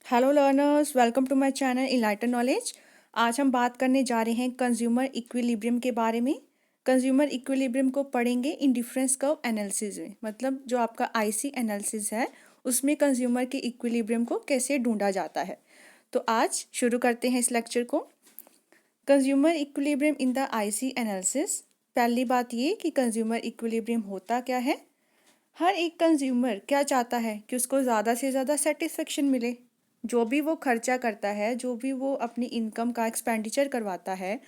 Hello learners, welcome to my channel enlighten knowledge. आज हम बात करने जा रहे हैं कंज्यूमर इक्विलिब्रियम के बारे में। कंज्यूमर इक्विलिब्रियम को पढ़ेंगे इन डिफरेंस कर्व एनालिसिस में, मतलब जो आपका आईसी एनालिसिस है उसमें कंज्यूमर के इक्विलिब्रियम को कैसे ढूंढा जाता है। तो आज शुरू करते हैं इस लेक्चर को। Consumer equilibrium in the IC analysis. पहली बात ये कि कंज्यूमर इक्विलिब्रियम होता क्या है। हर एक कंज्यूमर क्या चाहता है कि उसको ज़्यादा से ज़्यादा सेटिस्फेक्शन मिले। जो भी वो खर्चा करता है, जो भी वो अपनी इनकम का एक्सपेंडिचर करवाता है,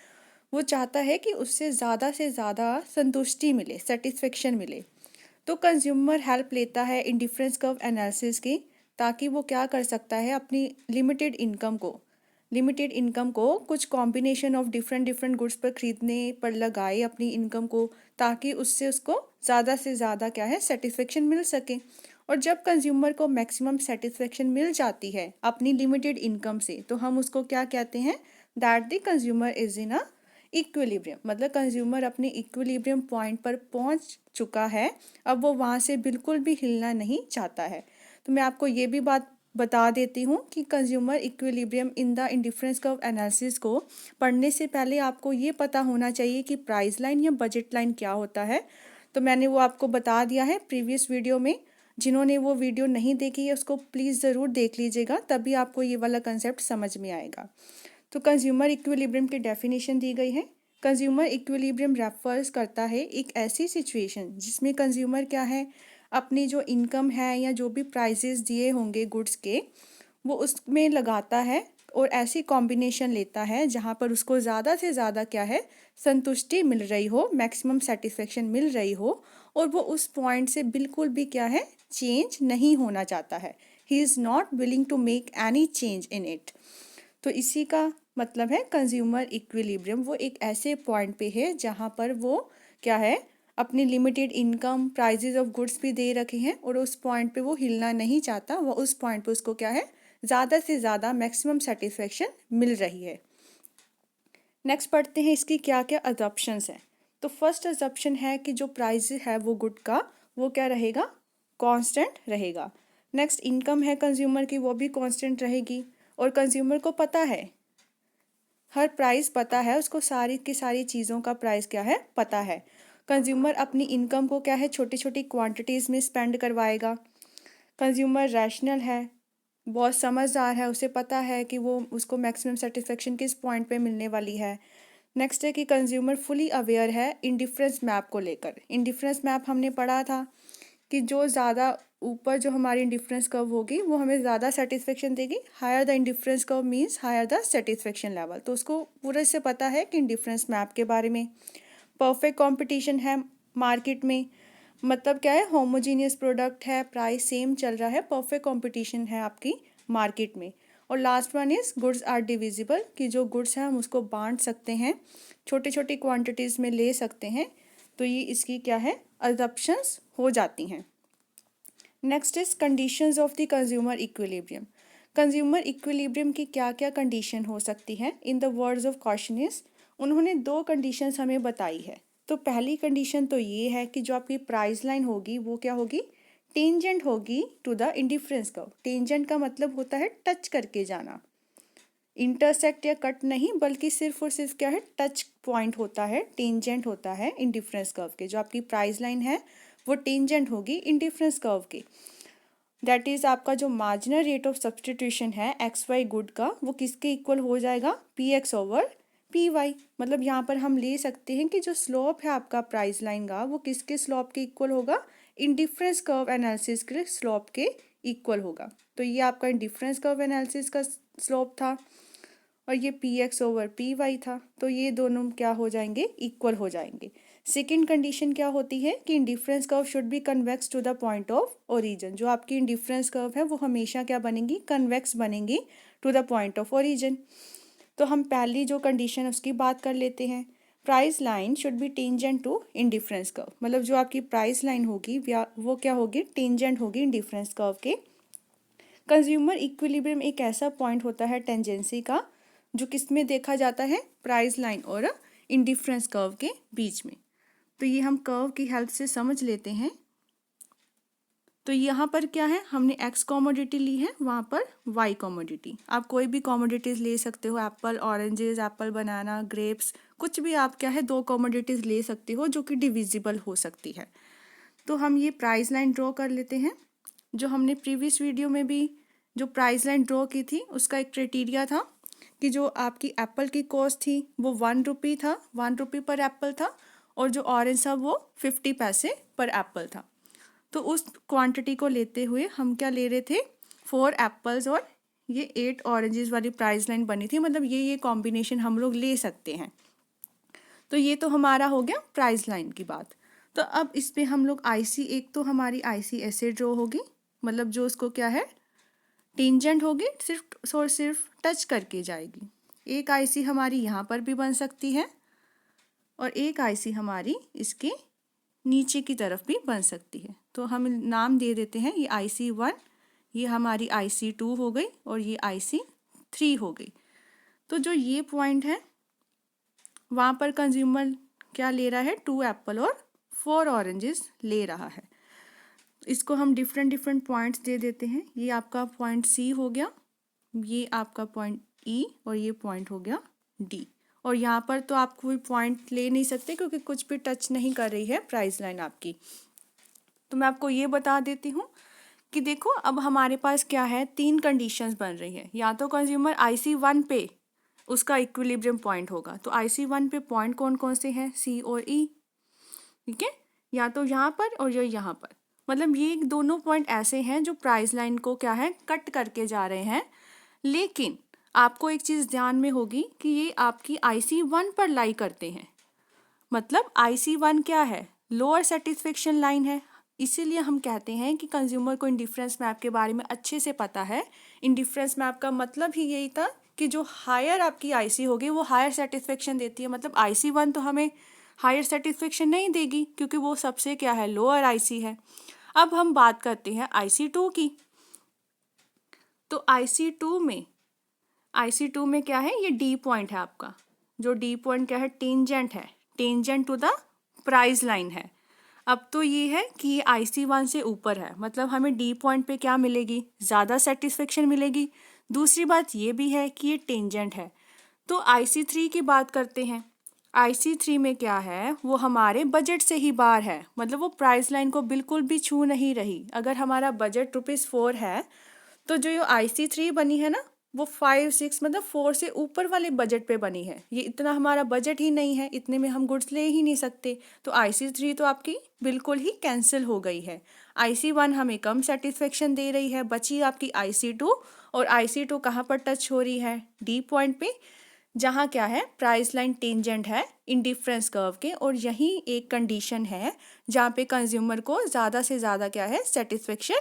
वो चाहता है कि उससे से ज़्यादा संतुष्टि मिले, सेटिस्फेक्शन मिले। तो कंज्यूमर हेल्प लेता है इन डिफरेंस कर्व एनालिसिस की, ताकि वो क्या कर सकता है, अपनी लिमिटेड इनकम को कुछ combination of different different goods पर खरीदने पर लगाए अपनी इनकम को, ताकि उससे उसको ज़्यादा से ज़्यादा क्या है, सेटिस्फेक्शन मिल सके। और जब कंज्यूमर को मैक्सिमम सेटिस्फेक्शन मिल जाती है अपनी लिमिटेड इनकम से, तो हम उसको क्या कहते हैं, that the consumer is in a equilibrium. मतलब कंज्यूमर अपने इक्विलिब्रियम पॉइंट पर पहुंच चुका है, अब वो वहाँ से बिल्कुल भी हिलना नहीं चाहता है। तो मैं आपको ये भी बात बता देती हूँ कि consumer equilibrium in the indifference curve analysis को पढ़ने से पहले आपको ये पता होना चाहिए कि प्राइस लाइन या बजट लाइन क्या होता है। तो मैंने वो आपको बता दिया है प्रीवियस वीडियो में। जिन्होंने वो वीडियो नहीं देखी है उसको प्लीज़ ज़रूर देख लीजिएगा, तभी आपको ये वाला कंसेप्ट समझ में आएगा। तो कंज्यूमर इक्विलिब्रियम की डेफिनेशन दी गई है। कंज्यूमर इक्विलिब्रियम रेफर्स करता है एक ऐसी सिचुएशन जिसमें कंज्यूमर क्या है, अपनी जो इनकम है या जो भी प्राइसेस दिए होंगे गुड्स के, वो उसमें लगाता है और ऐसी कॉम्बिनेशन लेता है जहाँ पर उसको ज़्यादा से ज़्यादा क्या है, संतुष्टि मिल रही हो, मैक्सिमम सेटिस्फेक्शन मिल रही हो, और वो उस पॉइंट से बिल्कुल भी क्या है, चेंज नहीं होना चाहता है। He is not willing to make any change in it. तो इसी का मतलब है कंज्यूमर इक्विलिब्रियम। वो एक ऐसे पॉइंट पे है जहाँ पर वो क्या है, अपनी limited income, prizes of goods भी दे रखे हैं और उस पॉइंट पे वो हिलना नहीं चाहता। वो उस पॉइंट पे उसको क्या है, ज़्यादा से ज़्यादा मैक्सिमम सेटिस्फेक्शन मिल रही है। नेक्स्ट पढ़ते हैं इसकी क्या क्या अजम्पशंस हैं। तो फर्स्ट अजम्पशन है कि जो प्राइस है वो गुड का, वो क्या रहेगा, कांस्टेंट रहेगा। नेक्स्ट इनकम है कंज्यूमर की, वो भी कांस्टेंट रहेगी। और कंज्यूमर को पता है, हर प्राइस पता है उसको, सारी की सारी चीज़ों का प्राइस क्या है, पता है। कंज्यूमर अपनी इनकम को क्या है, छोटी छोटी क्वांटिटीज़ में स्पेंड करवाएगा। कंज्यूमर रैशनल है, बहुत समझदार है, उसे पता है कि वो उसको मैक्सिमम सेटिस्फेक्शन किस पॉइंट पे मिलने वाली है। नेक्स्ट है कि कंज्यूमर फुली अवेयर है इंडिफरेंस मैप को लेकर। इंडिफरेंस मैप हमने पढ़ा था कि जो ज़्यादा ऊपर जो हमारी इंडिफरेंस कर्व होगी वो हमें ज़्यादा सेटिस्फेक्शन देगी। Higher the indifference curve means higher the satisfaction level. तो उसको पूरे से पता है कि इंडिफरेंस मैप के बारे में। परफेक्ट कंपटीशन है मार्केट में, मतलब क्या है, होमोजीनियस प्रोडक्ट है, प्राइस सेम चल रहा है, परफेक्ट कंपटीशन है आपकी मार्केट में। और last one is goods are divisible, कि जो गुड्स हैं हम उसको बांट सकते हैं, छोटी छोटी क्वांटिटीज़ में ले सकते हैं। तो ये इसकी क्या है, अजम्पशंस हो जाती हैं। Next is conditions of the consumer equilibrium. Consumer equilibrium की क्या क्या कंडीशन हो सकती है। इन द वर्ड्स ऑफ कॉशनिस, उन्होंने दो कंडीशंस हमें बताई है। तो पहली कंडीशन तो ये है कि जो आपकी प्राइस लाइन होगी वो क्या होगी, टेंजेंट होगी to the indifference curve. Tangent का मतलब होता है टच करके जाना, इंटरसेक्ट या कट नहीं, बल्कि सिर्फ और सिर्फ क्या है, टच पॉइंट होता है, टेंजेंट होता है इंडिफरेंस कर्व के। जो आपकी प्राइस लाइन है वो टेंजेंट होगी इंडिफरेंस कर्व की। दैट इज आपका जो मार्जिनल रेट ऑफ सब्सटीट्यूशन है एक्स वाई गुड का, वो किसके इक्वल हो जाएगा, P X over P Y. मतलब यहाँ पर हम ले सकते हैं कि जो स्लोप है आपका प्राइस लाइन का, वो किसके स्लोप के इक्वल होगा, इंडिफरेंस कर्व एनालिसिस के स्लोप के इक्वल होगा। तो ये आपका इंडिफरेंस कर्व एनालिसिस का स्लोप था और ये P X over P Y था। तो ये दोनों क्या हो जाएंगे, इक्वल हो जाएंगे। सेकेंड कंडीशन क्या होती है कि indifference curve should be convex to the point of origin. जो आपकी इंडिफरेंस कर्व है वो हमेशा क्या बनेंगी, कन्वेक्स बनेंगी to the point of origin. तो हम पहली जो कंडीशन उसकी बात कर लेते हैं। Price line should be tangent to indifference curve, मतलब जो आपकी प्राइस लाइन होगी वो क्या होगी, टेंजेंट होगी इंडिफरेंस कर्व के। कंज्यूमर इक्विलिब्रियम एक ऐसा पॉइंट होता है टेंजेंसी का, जो किस में देखा जाता है, प्राइस लाइन और इंडिफरेंस कर्व के बीच में। तो ये हम कर्व की हेल्प से समझ लेते हैं। तो यहाँ पर क्या है, हमने एक्स कॉमोडिटी ली है, वहाँ पर वाई कॉमोडिटी। आप कोई भी कॉमोडिटीज़ ले सकते हो, Apple oranges, apple banana, grapes, कुछ भी आप क्या है 2 कॉमोडिटीज़ ले सकते हो जो कि डिविजिबल हो सकती है। तो हम ये प्राइस लाइन ड्रॉ कर लेते हैं। जो हमने प्रीवियस वीडियो में भी जो प्राइस लाइन ड्रॉ की थी उसका एक क्राइटेरिया था कि जो आपकी एप्पल की कॉस्ट थी वो 1 रुपी था, 1 रुपी पर एप्पल था, और जो ऑरेंज था वो 50 पैसे पर एप्पल था। तो उस क्वांटिटी को लेते हुए हम क्या ले रहे थे, 4 एप्पल्स और ये 8 ऑरेंजेस वाली प्राइस लाइन बनी थी, मतलब ये कॉम्बिनेशन हम लोग ले सकते हैं। तो ये तो हमारा हो गया प्राइस लाइन की बात। तो अब इस पे हम लोग आईसी, एक तो हमारी आईसी ऐसे ड्रॉ होगी, मतलब जो उसको क्या है टेंजेंट होगी, सिर्फ और सिर्फ टच करके जाएगी। एक आईसी हमारी यहाँ पर भी बन सकती है और एक आईसी हमारी इसके नीचे की तरफ भी बन सकती है। तो हम नाम दे देते हैं, ये IC1, ये हमारी IC2 हो गई और ये IC3 हो गई। तो जो ये पॉइंट है वहाँ पर कंज्यूमर क्या ले रहा है, 2 एप्पल और 4 ऑरेंजेस ले रहा है। इसको हम डिफरेंट पॉइंट्स दे देते हैं। ये आपका पॉइंट C हो गया, ये आपका पॉइंट E और ये पॉइंट हो गया D। और यहाँ पर तो आप कोई पॉइंट ले नहीं सकते क्योंकि कुछ भी टच नहीं कर रही है प्राइस लाइन आपकी। तो मैं आपको ये बता देती हूँ कि देखो अब हमारे पास क्या है, 3 कंडीशंस बन रही है। या तो कंज्यूमर IC1 पे उसका इक्विलिब्रियम पॉइंट होगा, तो IC1 पे पॉइंट कौन कौन से हैं, C और E, ठीक है, या तो यहाँ पर और यहाँ पर। मतलब ये दोनों पॉइंट ऐसे हैं जो प्राइस लाइन को क्या है कट करके जा रहे हैं। लेकिन आपको एक चीज़ ध्यान में होगी कि ये आपकी IC1 पर लाई करते हैं। मतलब IC1 क्या है, लोअर सेटिस्फेक्शन लाइन है। इसीलिए हम कहते हैं कि कंज्यूमर को इंडिफरेंस मैप के बारे में अच्छे से पता है। इंडिफरेंस मैप का मतलब ही यही था कि जो हायर आपकी IC होगी वो हायर सेटिस्फेक्शन देती है। मतलब IC1 तो हमें हायर सेटिस्फेक्शन नहीं देगी क्योंकि वो सबसे क्या है, लोअर IC है। अब हम बात करते हैं IC2 की। तो IC2 में क्या है, ये D पॉइंट है आपका। जो D पॉइंट क्या है, टेंजेंट है, tangent to the price line है। अब तो ये है कि ये IC1 से ऊपर है, मतलब हमें D पॉइंट पे क्या मिलेगी, ज़्यादा सेटिस्फेक्शन मिलेगी। दूसरी बात ये भी है कि ये टेंजेंट है। तो IC3 की बात करते हैं। IC3 में क्या है, वो हमारे बजट से ही बाहर है, मतलब वो प्राइस लाइन को बिल्कुल भी छू नहीं रही। अगर हमारा बजट ₹4 है तो जो ये IC3 बनी है ना वो 5-6 मतलब 4 से ऊपर वाले बजट पे बनी है। ये इतना हमारा बजट ही नहीं है, इतने में हम गुड्स ले ही नहीं सकते। तो IC3 तो आपकी बिल्कुल ही कैंसिल हो गई है। IC1 हमें कम सेटिस्फेक्शन दे रही है, बची आपकी IC2। और IC2 कहाँ पर टच हो रही है, D पॉइंट पे, जहाँ क्या है प्राइस लाइन टेंजेंट है इंडिफरेंस कर्व के। और यही एक कंडीशन है जहाँ पे कंज्यूमर को ज़्यादा से ज़्यादा क्या है सेटिस्फेक्शन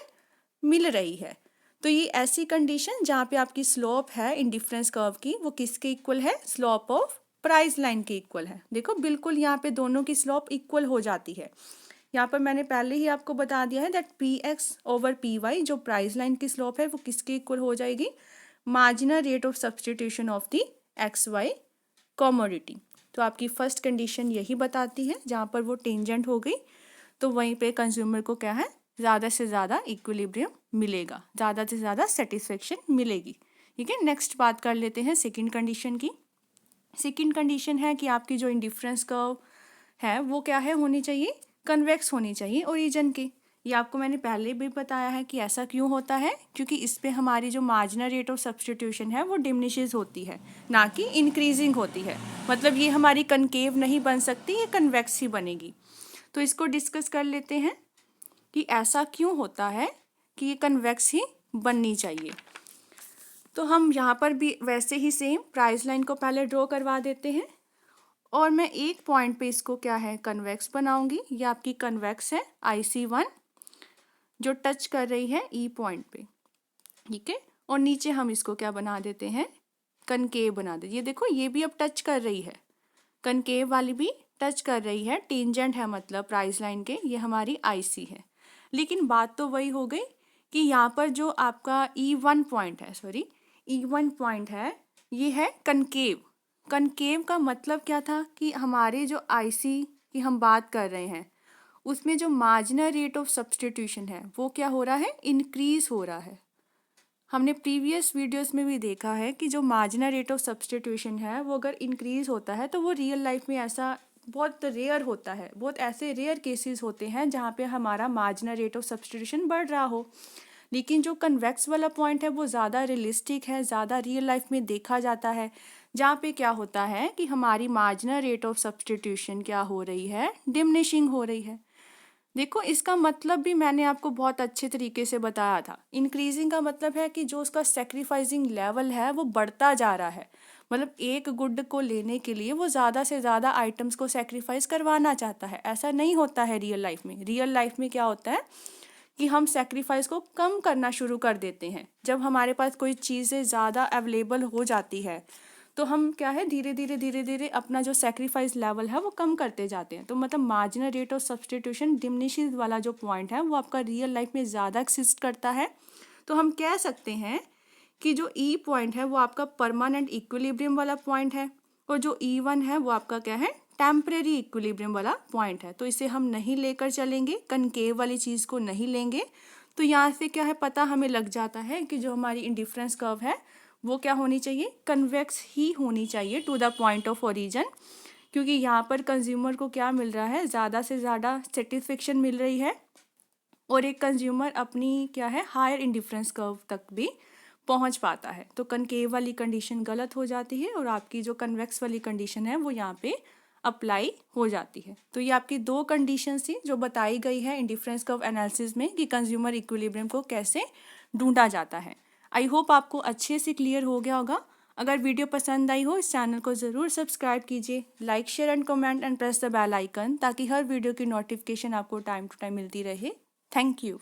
मिल रही है। तो ये ऐसी कंडीशन जहाँ पे आपकी स्लोप है इंडिफरेंस कर्व की, वो किसके इक्वल है, स्लोप ऑफ प्राइस लाइन के इक्वल है। देखो बिल्कुल यहाँ पे दोनों की स्लोप इक्वल हो जाती है। यहाँ पर मैंने पहले ही आपको बता दिया है दैट PX/PY जो प्राइस लाइन की स्लोप है वो किसके इक्वल हो जाएगी, marginal rate of substitution of the XY commodity. तो आपकी फर्स्ट कंडीशन यही बताती है, जहाँ पर वो टेंजेंट हो गई तो वहीं पे कंज्यूमर को क्या है ज़्यादा से ज़्यादा इक्विलिब्रियम मिलेगा, ज़्यादा से ज़्यादा सेटिस्फेक्शन मिलेगी। ठीक है, नेक्स्ट बात कर लेते हैं सेकंड कंडीशन की। सेकंड कंडीशन है कि आपकी जो इंडिफरेंस कर्व है वो क्या है, होनी चाहिए कन्वेक्स होनी चाहिए ओरिजिन के। ये आपको मैंने पहले भी बताया है कि ऐसा क्यों होता है, क्योंकि इस पे हमारी जो मार्जिनल रेट ऑफ सब्सटीट्यूशन है वो डिमिनिशेस होती है, ना कि इंक्रीजिंग होती है। मतलब ये हमारी कनकेव नहीं बन सकती, ये कन्वेक्स ही बनेगी। तो इसको डिस्कस कर लेते हैं कि ऐसा क्यों होता है कि ये कन्वेक्स ही बननी चाहिए। तो हम यहाँ पर भी वैसे ही सेम प्राइस लाइन को पहले ड्रॉ करवा देते हैं और मैं एक पॉइंट पे इसको क्या है कन्वेक्स बनाऊंगी। ये आपकी कन्वेक्स है IC1 जो टच कर रही है E पॉइंट पे, ठीक है। और नीचे हम इसको क्या बना देते हैं, कनकेव बना देते। ये देखो ये भी अब टच कर रही है, कनकेव वाली भी टच कर रही है, टेंजेंट है मतलब प्राइस लाइन के, ये हमारी IC है। लेकिन बात तो वही हो गई कि यहाँ पर जो आपका E1 पॉइंट है, E1 पॉइंट है, ये है कनकेव। कनकेव का मतलब क्या था कि हमारे जो IC की हम बात कर रहे हैं उसमें जो मार्जिनल रेट ऑफ सब्स्टिट्यूशन है वो क्या हो रहा है, इंक्रीज हो रहा है। हमने प्रीवियस वीडियोस में भी देखा है कि जो मार्जिनल रेट ऑफ सब्स्टिट्यूशन है वो अगर इंक्रीज होता है तो वो रियल लाइफ में ऐसा बहुत रेयर होता है, बहुत ऐसे रेयर केसेस होते हैं जहाँ पे हमारा मार्जिनल रेट ऑफ सब्स्टिट्यूशन बढ़ रहा हो। लेकिन जो कन्वेक्स वाला पॉइंट है वो ज़्यादा रियलिस्टिक है, ज़्यादा रियल लाइफ में देखा जाता है, जहाँ पे क्या होता है कि हमारी मार्जिनल रेट ऑफ सब्स्टिट्यूशन क्या हो रही है, डिमिनिशिंग हो रही है। देखो इसका मतलब भी मैंने आपको बहुत अच्छे तरीके से बताया था। इंक्रीजिंग का मतलब है कि जो उसका सेक्रीफाइसिंग लेवल है वो बढ़ता जा रहा है, मतलब एक गुड को लेने के लिए वो ज़्यादा से ज़्यादा आइटम्स को सेक्रीफाइस करवाना चाहता है। ऐसा नहीं होता है रियल लाइफ में। रियल लाइफ में क्या होता है कि हम सेक्रीफाइस को कम करना शुरू कर देते हैं। जब हमारे पास कोई चीज़ें ज़्यादा अवेलेबल हो जाती है तो हम क्या है धीरे धीरे अपना जो सेक्रीफाइस लेवल है वो कम करते जाते हैं। तो मतलब marginal rate of substitution diminishes वाला जो पॉइंट है वो आपका रियल लाइफ में ज़्यादा एक्सिस्ट करता है। तो हम कह सकते हैं कि जो ई पॉइंट है वो आपका परमानेंट इक्विलिब्रियम वाला पॉइंट है और जो E1 है वो आपका क्या है, टेम्परेरी इक्विलिब्रियम वाला पॉइंट है। तो इसे हम नहीं लेकर चलेंगे, कनकेव वाली चीज़ को नहीं लेंगे। तो यहाँ से क्या है पता हमें लग जाता है कि जो हमारी इंडिफरेंस कर्व है वो क्या होनी चाहिए, कन्वेक्स ही होनी चाहिए to the point of origin, क्योंकि यहाँ पर कंज्यूमर को क्या मिल रहा है, ज़्यादा से ज़्यादा सेटिस्फेक्शन मिल रही है और एक कंज्यूमर अपनी क्या है हायर इंडिफरेंस कर्व तक भी पहुँच पाता है। तो कनकेव वाली कंडीशन गलत हो जाती है और आपकी जो कन्वेक्स वाली कंडीशन है वो यहाँ पे अप्लाई हो जाती है। तो ये आपकी दो कंडीशन थी जो बताई गई है इंडिफरेंस कर्व एनालिसिस में कि कंज्यूमर इक्विलिब्रियम को कैसे ढूंढा जाता है। आई होप आपको अच्छे से क्लियर हो गया होगा। अगर वीडियो पसंद आई हो इस चैनल को ज़रूर सब्सक्राइब कीजिए, like share and comment and press the bell icon ताकि हर वीडियो की नोटिफिकेशन आपको टाइम टू टाइम मिलती रहे। Thank you.